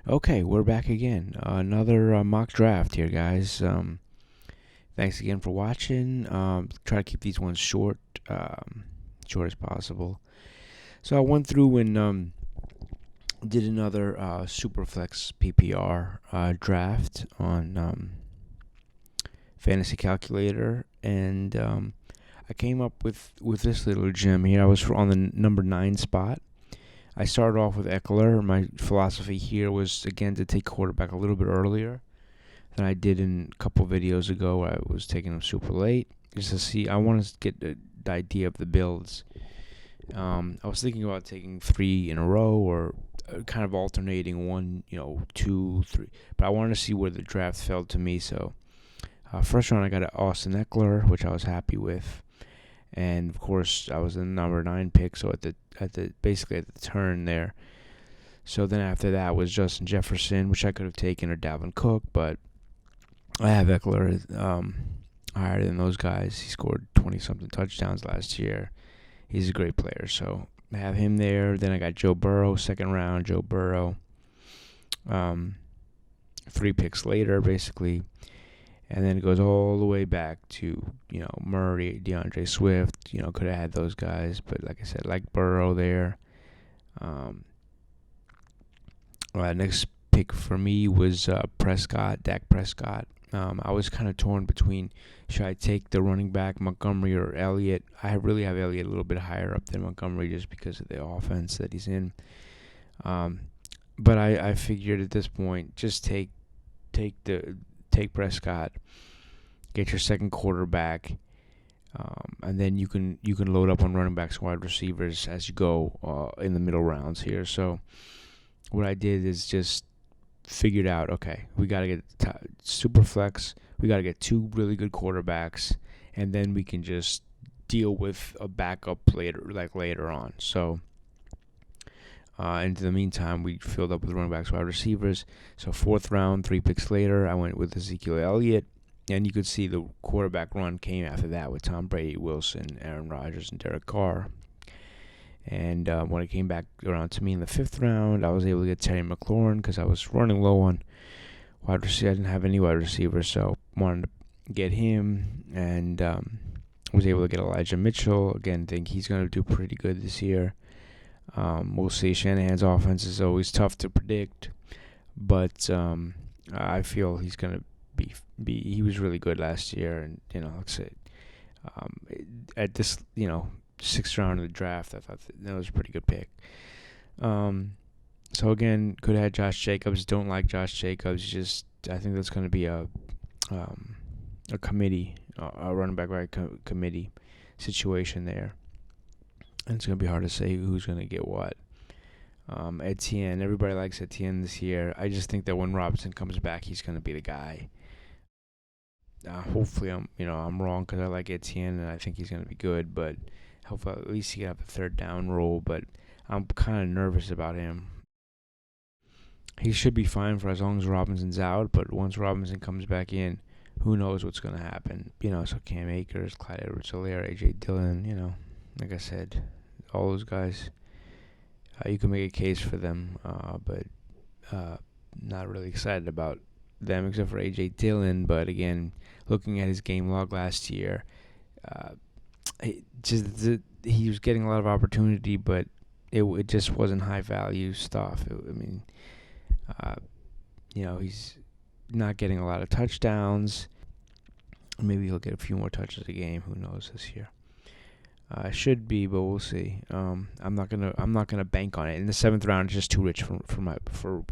Okay, we're back again. Another mock draft here, guys. Thanks again for watching. Try to keep these ones short as possible. So I went through and did another Superflex PPR draft on Fantasy Calculator, and I came up with this little gem here. I was on the number 9 spot. I started off with Eckler. My philosophy here was, again, to take quarterback a little bit earlier than I did in a couple videos ago where I was taking him super late. Just to see, I wanted to get the idea of the builds. I was thinking about taking 3 in a row or kind of alternating 1, 2, 3. But I wanted to see where the draft fell to me. So first round I got Austin Eckler, which I was happy with. And of course, I was the number 9 pick, so basically at the turn there. So then after that was Justin Jefferson, which I could have taken, or Dalvin Cook, but I have Eckler higher than those guys. He scored 20-something touchdowns last year. He's a great player, so I have him there. Then I got Joe Burrow, second round, Joe Burrow. 3 picks later, basically. And then it goes all the way back to, Murray, DeAndre Swift. Could have had those guys. But like I said, like Burrow there. Next pick for me was Dak Prescott. I was kind of torn between, should I take the running back, Montgomery, or Elliott? I really have Elliott a little bit higher up than Montgomery just because of the offense that he's in. But I figured at this point, just take Prescott, get your second quarterback, and then you can load up on running backs and wide receivers as you go in the middle rounds here. So what I did is just figured out, okay, we got to get super flex. We got to get 2 really good quarterbacks, and then we can just deal with a backup later on. So in the meantime, we filled up with running backs, wide receivers. So 4th round, 3 picks later, I went with Ezekiel Elliott. And you could see the quarterback run came after that with Tom Brady, Wilson, Aaron Rodgers, and Derek Carr. And when it came back around to me in the 5th round, I was able to get Terry McLaurin because I was running low on wide receiver. I didn't have any wide receivers, so wanted to get him. And was able to get Elijah Mitchell. Again, think he's going to do pretty good this year. We'll see. Shanahan's offense is always tough to predict, but I feel he's going to be. He was really good last year, and let's say at this 6th round of the draft, I thought that was a pretty good pick. So again, could have had Josh Jacobs. Don't like Josh Jacobs. I think that's going to be a committee, a running back committee situation there. And it's going to be hard to say who's going to get what. Etienne, everybody likes Etienne this year. I just think that when Robinson comes back, he's going to be the guy. Hopefully, I'm wrong because I like Etienne and I think he's going to be good. But hopefully, at least he can have a 3rd down role. But I'm kind of nervous about him. He should be fine for as long as Robinson's out. But once Robinson comes back in, who knows what's going to happen? So Cam Akers, Clyde Edwards-Helaire, A.J. Dillon, like I said, all those guys, you can make a case for them, but not really excited about them except for A.J. Dillon. But again, looking at his game log last year, he was getting a lot of opportunity, but it just wasn't high-value stuff. He's not getting a lot of touchdowns. Maybe he'll get a few more touches a game. Who knows this year? Should be, but we'll see. I'm not gonna bank on it. In the 7th round, it's just too rich for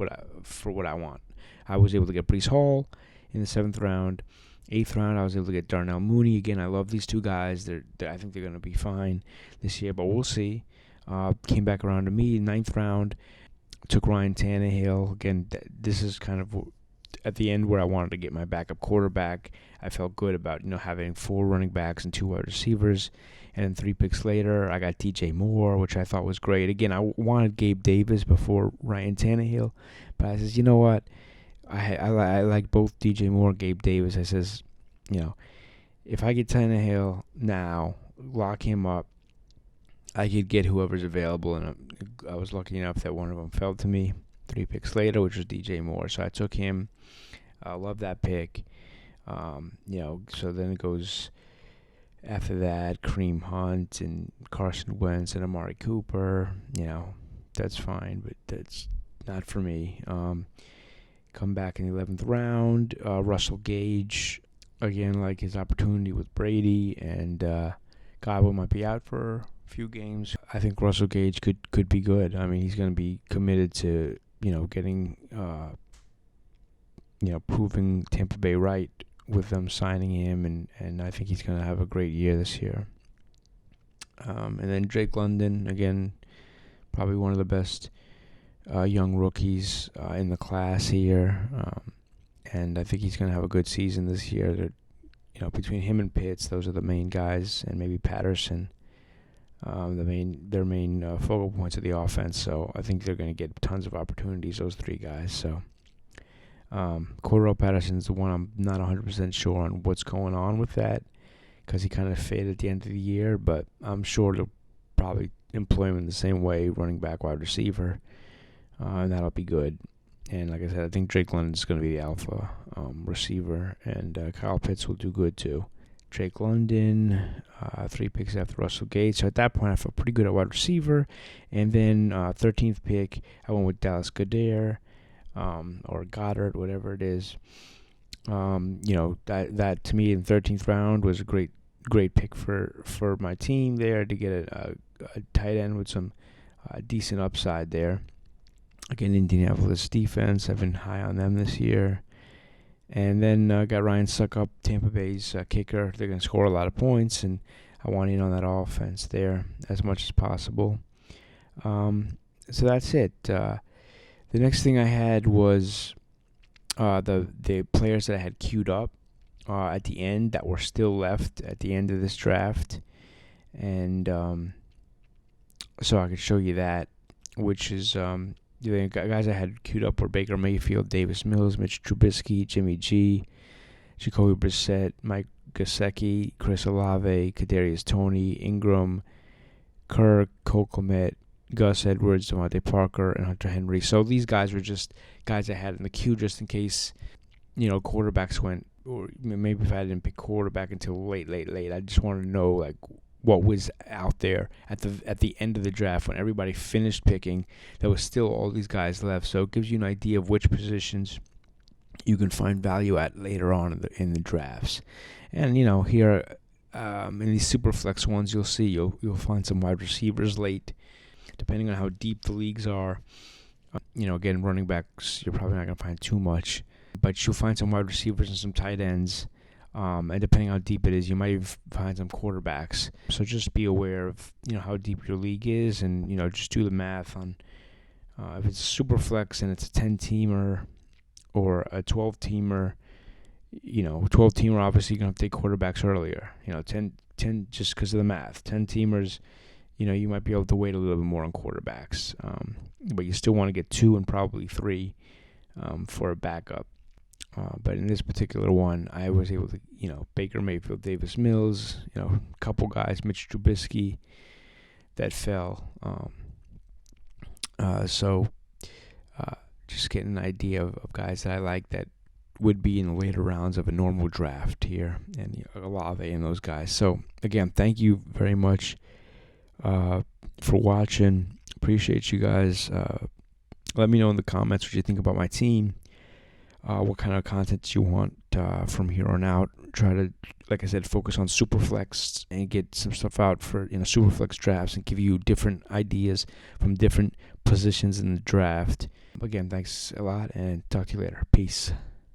what I want. I was able to get Breece Hall in the 7th round. 8th round, I was able to get Darnell Mooney. Again, I love these 2 guys. I think they're gonna be fine this year, but we'll see. Came back around to me. 9th round, took Ryan Tannehill. Again, this is kind of at the end where I wanted to get my backup quarterback. I felt good about having 4 running backs and 2 wide receivers. And then 3 picks later, I got DJ Moore, which I thought was great. Again, I wanted Gabe Davis before Ryan Tannehill, but I says, you know what? I like both DJ Moore and Gabe Davis. I says, if I get Tannehill now, lock him up, I could get whoever's available, and I was lucky enough that one of them fell to me. 3 picks later, which was DJ Moore. So I took him. I love that pick. So then it goes after that, Kareem Hunt and Carson Wentz and Amari Cooper. That's fine, but that's not for me. Come back in the 11th round. Russell Gage, again, like his opportunity with Brady, and Godwin might be out for a few games. I think Russell Gage could be good. I mean, he's going to be committed to getting proving Tampa Bay right with them signing him, and I think he's going to have a great year this year. And then Drake London, again, probably one of the best young rookies in the class here, and I think he's going to have a good season this year. Between him and Pitts, those are the main guys, and maybe Patterson, their main focal points of the offense. So I think they're going to get tons of opportunities, those three guys. So Cordell Patterson's the one I'm not 100% sure on what's going on with that, because he kind of faded at the end of the year, but I'm sure they'll probably employ him in the same way, running back, wide receiver, and that'll be good. And like I said, I think Drake London's going to be the alpha receiver, and Kyle Pitts will do good too. Drake London, 3 picks after Russell Gage. So at that point, I felt pretty good at wide receiver. And then 13th pick, I went with Dallas Goedert, or Goddard, whatever it is. That to me in the 13th round was a great pick for my team there, to get a tight end with some decent upside there. Again, Indianapolis defense, I've been high on them this year. And then got Ryan Suckup, Tampa Bay's kicker. They're going to score a lot of points, and I want in on that offense there as much as possible. So that's it. The next thing I had was the players that I had queued up at the end that were still left at the end of this draft. And so I could show you that, which is the guys I had queued up were Baker Mayfield, Davis Mills, Mitch Trubisky, Jimmy G, Jacoby Brissett, Mike Gesicki, Chris Olave, Kadarius Toney, Ingram, Kirk, Cole Kmet, Gus Edwards, Devontae Parker, and Hunter Henry. So these guys were just guys I had in the queue just in case, quarterbacks went, or maybe if I didn't pick quarterback until late. I just wanted to know what was out there at the end of the draft when everybody finished picking. There was still all these guys left, so it gives you an idea of which positions you can find value at later on in the drafts. And here in these Superflex ones, you'll find some wide receivers late, depending on how deep the leagues are. Again, running backs, you're probably not going to find too much, but you'll find some wide receivers and some tight ends. And depending on how deep it is, you might even find some quarterbacks. So just be aware of how deep your league is, and just do the math on if it's a Superflex and it's a 10-teamer or a 12-teamer. 12-teamer obviously you're gonna have to take quarterbacks earlier. 10 just because of the math. 10-teamers, you might be able to wait a little bit more on quarterbacks, but you still want to get 2 and probably 3 for a backup. But in this particular one, I was able to, Baker Mayfield, Davis Mills, a couple guys, Mitch Trubisky, that fell. So just getting an idea of guys that I like that would be in the later rounds of a normal draft here, and Olave and those guys. So again, thank you very much for watching. Appreciate you guys. Let me know in the comments what you think about my team. What kind of content you want from here on out. Try to, like I said, focus on Superflex and get some stuff out for Superflex drafts and give you different ideas from different positions in the draft. Again, thanks a lot, and talk to you later. Peace.